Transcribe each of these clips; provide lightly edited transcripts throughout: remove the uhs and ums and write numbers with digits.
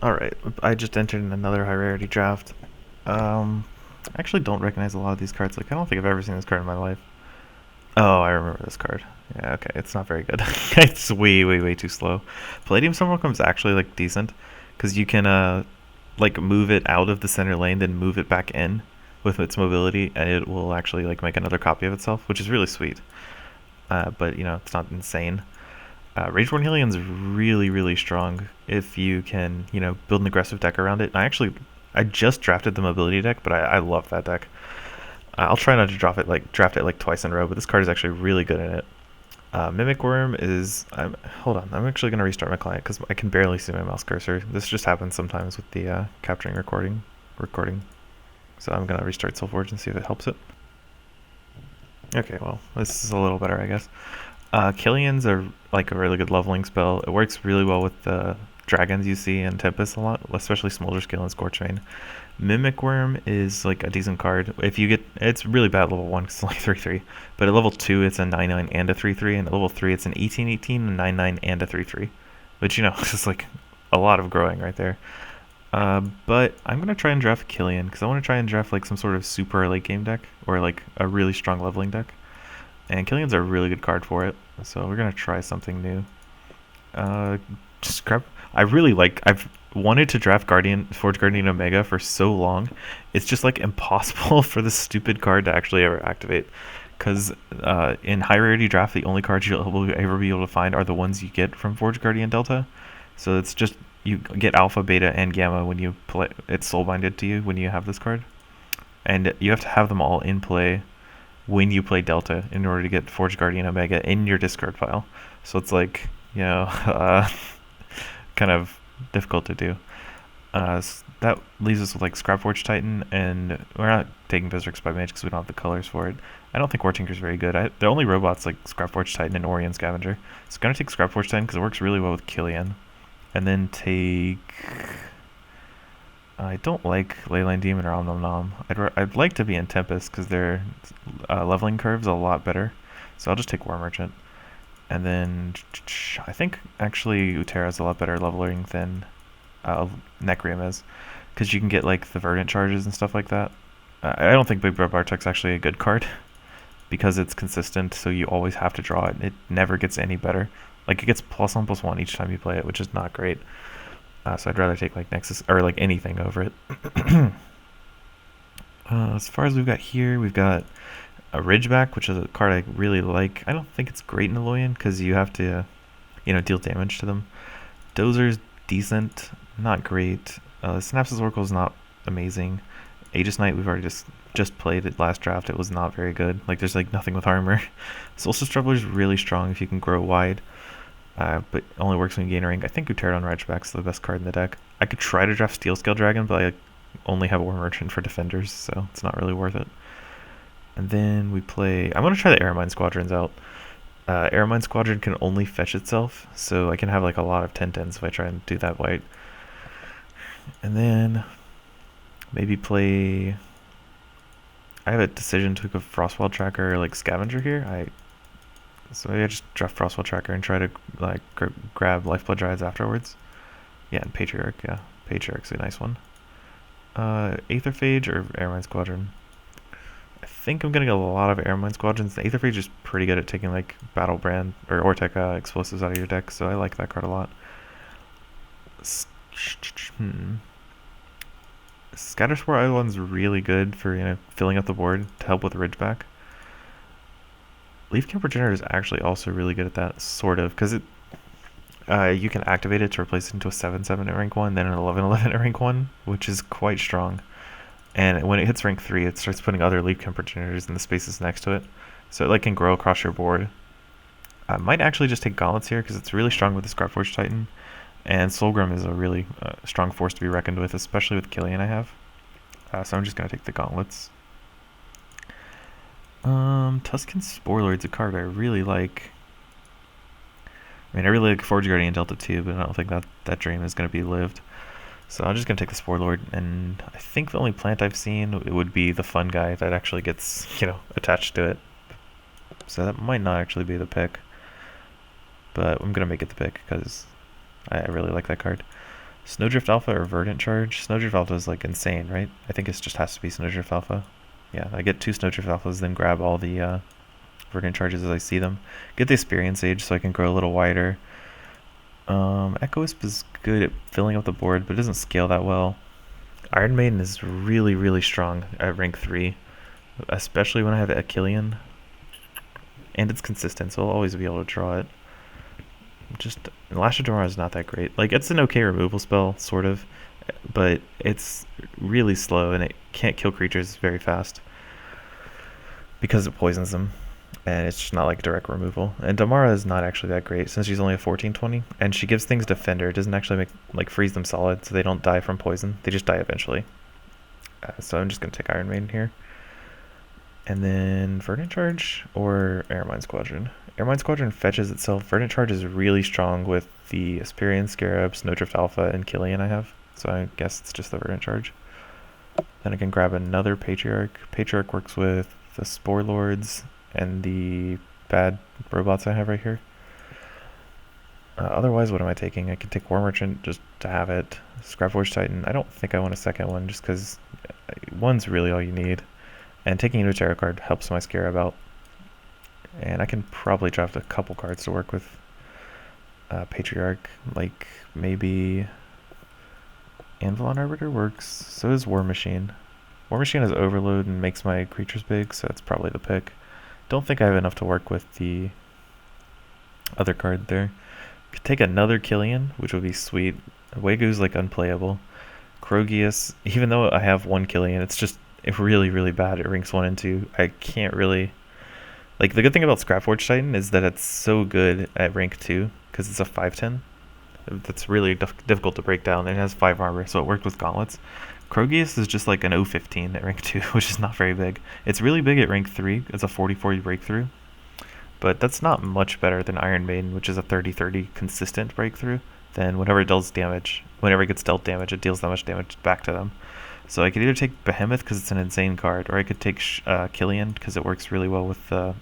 Alright, I just entered in another high rarity draft. I actually don't recognize a lot of these cards. Like, I don't think I've ever seen this card in my life. Oh, I remember this card. Yeah, okay, it's not very good. It's way, way, way too slow. Palladium Sunwalker is actually, like, decent, because you can, like, move it out of the center lane, then move it back in with its mobility, and it will actually, like, make another copy of itself, which is really sweet. But, it's not insane. Rageborn Helion's really, really strong if you can, build an aggressive deck around it. I just drafted the mobility deck, but I love that deck. I'll try not to draft it like twice in a row, but this card is actually really good in it. Mimic Worm is. Hold on, I'm actually gonna restart my client because I can barely see my mouse cursor. This just happens sometimes with the capturing recording. So I'm gonna restart Soulforge and see if it helps it. Okay, well, this is a little better, I guess. Killian's are like a really good leveling spell. It works really well with the dragons you see in Tempest a lot, especially Smolder Scale and Scorchvein. Mimic Worm is like a decent card. If you get, it's really bad at level 1 because it's like 3/3, but at level 2 it's a 9/9 and a 3/3, and at level 3 it's an 18/18, a 9/9 and a 3/3, which is like a lot of growing right there. But I'm gonna try and draft Killian because I want to try and draft like some sort of super late game deck or like a really strong leveling deck. And Killian's a really good card for it, so we're gonna try something new. Just grab. I've wanted to draft Forge Guardian Omega for so long. It's just like impossible for this stupid card to actually ever activate. Because in high rarity draft, the only cards you'll ever be able to find are the ones you get from Forge Guardian Delta. So it's just you get Alpha, Beta, and Gamma when you play. It's soulbinded to you when you have this card, and you have to have them all in play when you play Delta in order to get Forge Guardian Omega in your discard pile. So it's like, kind of difficult to do. That leaves us with like Scrapforge Titan, and we're not taking Berserk by Mage because we don't have the colors for it. I don't think War Tinker's very good. The only robots like Scrapforge Titan and Orion Scavenger. So I'm gonna take Scrapforge Titan because it works really well with Killian, and then take. I don't like Leyline Demon or Om Nom Nom. I'd like to be in Tempest because their leveling curve's a lot better. So I'll just take War Merchant. And then I think actually Utera's a lot better leveling than Necrium is, because you can get like the Verdant charges and stuff like that. I don't think Big Bro Bartek's actually a good card because it's consistent, so you always have to draw it. It never gets any better. Like it gets +1/+1 each time you play it, which is not great. So I'd rather take like Nexus or like anything over it. As far as we've got here, we've got a Ridgeback, which is a card I really like. I don't think it's great in Alolan because you have to, deal damage to them. Dozer's decent, not great. Synapses Oracle is not amazing. Aegis Knight, we've already just played it last draft. It was not very good. Like there's like nothing with armor. Solstice Traveler's really strong if you can grow wide. But only works when you gain a rank. I think Uterodon Ridgeback's the best card in the deck. I could try to draft Steel Scale Dragon, but I only have War Merchant for defenders, so it's not really worth it. And then we play. I'm going to try the Aramine Squadrons out. Aramine Squadron can only fetch itself, so I can have like a lot of 10/10s if I try and do that white. And then maybe play. I have a decision to pick a Frostwall Tracker or like Scavenger here. So maybe I just draft Frostwall Tracker and try to like grab Lifeblood Drives afterwards. Yeah, and Patriarch. Yeah, Patriarch's a nice one. Aetherphage or Airmine Squadron. I think I'm getting a lot of Airmine Squadrons. The Aetherphage is pretty good at taking like Battle Brand or Ortec explosives out of your deck, so I like that card a lot. Scatterspore Island's really good for filling up the board to help with Ridgeback. Leaf Camper Generator is actually also really good at that, sort of, because you can activate it to replace it into a 7/7 at rank 1, then an 11/11 at rank 1, which is quite strong. And when it hits rank 3, it starts putting other Leaf Camper Generators in the spaces next to it, so it like can grow across your board. I might actually just take Gauntlets here, because it's really strong with the Scrapforge Titan, and Soulgrim is a really strong force to be reckoned with, especially with Killian I have. So I'm just going to take the Gauntlets. Tuscan Sporelord's a card I really like. I mean, I really like Forge Guardian Delta too, but I don't think that dream is going to be lived. So I'm just going to take the Sporelord, and I think the only plant I've seen it would be the fun guy that actually gets, attached to it. So that might not actually be the pick, but I'm going to make it the pick because I really like that card. Snowdrift Alpha or Verdant Charge? Snowdrift Alpha is like insane, right? I think it just has to be Snowdrift Alpha. Yeah, I get 2 Snowdrift Alphas, then grab all the Verdant Charges as I see them. Get the Experience Age so I can grow a little wider. Echo Wisp is good at filling up the board, but it doesn't scale that well. Iron Maiden is really, really strong at rank 3, especially when I have Achillean. And it's consistent, so I'll always be able to draw it. Just Lash of Damara is not that great. Like, it's an okay removal spell, sort of, but it's really slow and it can't kill creatures very fast because it poisons them, and it's just not like direct removal. And Damara is not actually that great since she's only a 14/20, and she gives things Defender. It doesn't actually freeze them solid, so they don't die from poison. They just die eventually. So I'm just gonna take Iron Maiden here. And then Verdant Charge or Airmine Squadron. Airmine Squadron fetches itself. Verdant Charge is really strong with the Asperian, Scarab, Snowdrift Alpha, and Killian I have. So I guess it's just the Verdant Charge. Then I can grab another Patriarch. Patriarch works with the Spore Lords and the bad robots I have right here. Otherwise, what am I taking? I could take War Merchant just to have it. Scrapforge Titan. I don't think I want a second one just because one's really all you need. And taking into a tarot card helps my Scarab out. And I can probably draft a couple cards to work with Patriarch. Like maybe Anvilon Arbiter works. So does War Machine. War Machine has Overload and makes my creatures big, so that's probably the pick. Don't think I have enough to work with the other card there. Could take another Killian, which would be sweet. Wagu's like unplayable. Krogius, even though I have one Killian, it's just really, really bad at ranks 1 and 2. I can't really... Like, the good thing about Scrapforge Titan is that it's so good at rank 2, because it's a 5/10. That's really difficult to break down, and it has 5 armor, so it worked with gauntlets. Krogius is just like an 015 at rank 2, which is not very big. It's really big at rank 3. It's a 40/40 breakthrough. But that's not much better than Iron Maiden, which is a 30/30 consistent breakthrough. Then whenever it deals damage, whenever it gets dealt damage, it deals that much damage back to them. So I could either take Behemoth because it's an insane card, or I could take Killian because it works really well with the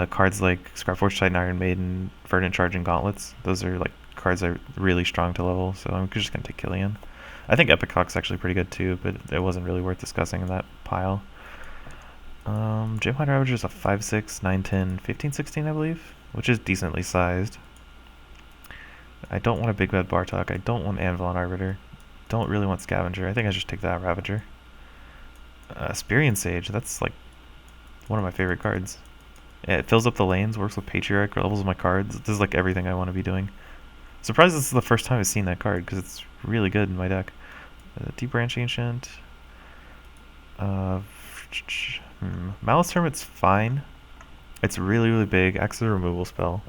cards like Scrapforge Titan, Iron Maiden, Verdant Charge, and Gauntlets. Those are like cards that are really strong to level, so I'm just going to take Killian. I think Epic Hawk's actually pretty good too, but it wasn't really worth discussing in that pile. Gem Hider Ravager is a 5/6, 9/10, 15/16, I believe, which is decently sized. I don't want a Big Bad Bartok. I don't want Anvilon Arbiter. Don't really want Scavenger. I think I should take that Ravager. Asperian Sage, that's like one of my favorite cards. Yeah, it fills up the lanes, works with Patriarch, levels my cards. This is like everything I want to be doing. Surprised this is the first time I've seen that card because it's really good in my deck. Deep Branch Ancient. Malice Hermit's fine. It's really, really big. Acts as a removal spell.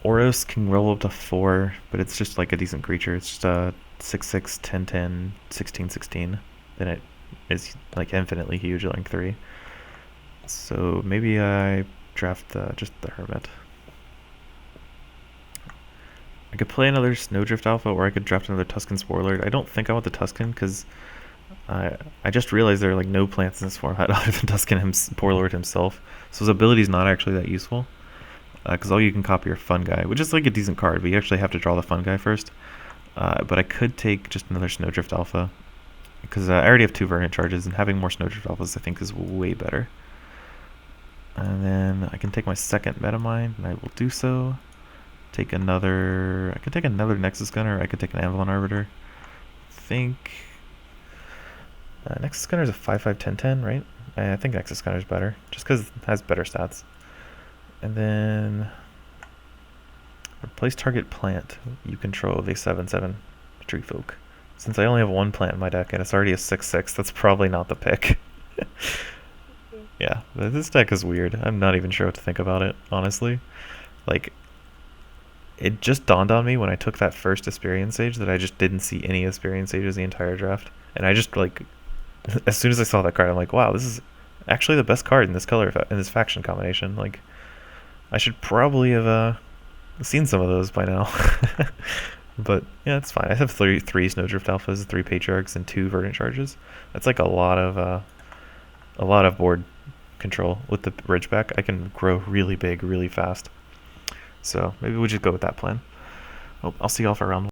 Oros can roll up to 4, but it's just like a decent creature. It's just a 6/6, 10/10, 16/16. Then it is like infinitely huge at rank 3. So maybe I draft just the Hermit. I could play another Snowdrift Alpha, or I could draft another Tusken Sporelord. I don't think I want the Tusken because I just realized there are like no plants in this format other than Tusken Sporelord himself. So his ability is not actually that useful. Because all you can copy are Fun Guy, which is like a decent card, but you actually have to draw the Fun Guy first. But I could take just another Snowdrift Alpha, because I already have 2 Verdant Charges, and having more Snowdrift Alphas I think is way better. And then I can take my second Metamind, and I will do so. I could take another Nexus Gunner, or I could take an Avalon Arbiter. I think Nexus Gunner is a 5/5, 10/10, right? I think Nexus Gunner is better, just because it has better stats. And then replace target plant you control with a 7/7 Tree Folk. Since I only have 1 plant in my deck and it's already a 6/6, that's probably not the pick. Yeah, this deck is weird. I'm not even sure what to think about it, honestly. Like, it just dawned on me when I took that first Asperian Sage that I just didn't see any Asperian Sages the entire draft. And I just, like, as soon as I saw that card, I'm like, wow, this is actually the best card in this color, in this faction combination. Like, I should probably have seen some of those by now. But yeah, it's fine. I have three Snowdrift Alphas, 3 Patriarchs, and 2 Verdant Charges. That's like a lot of board control with the Ridgeback. I can grow really big, really fast. So maybe we just go with that plan. Oh, I'll see y'all for round 1.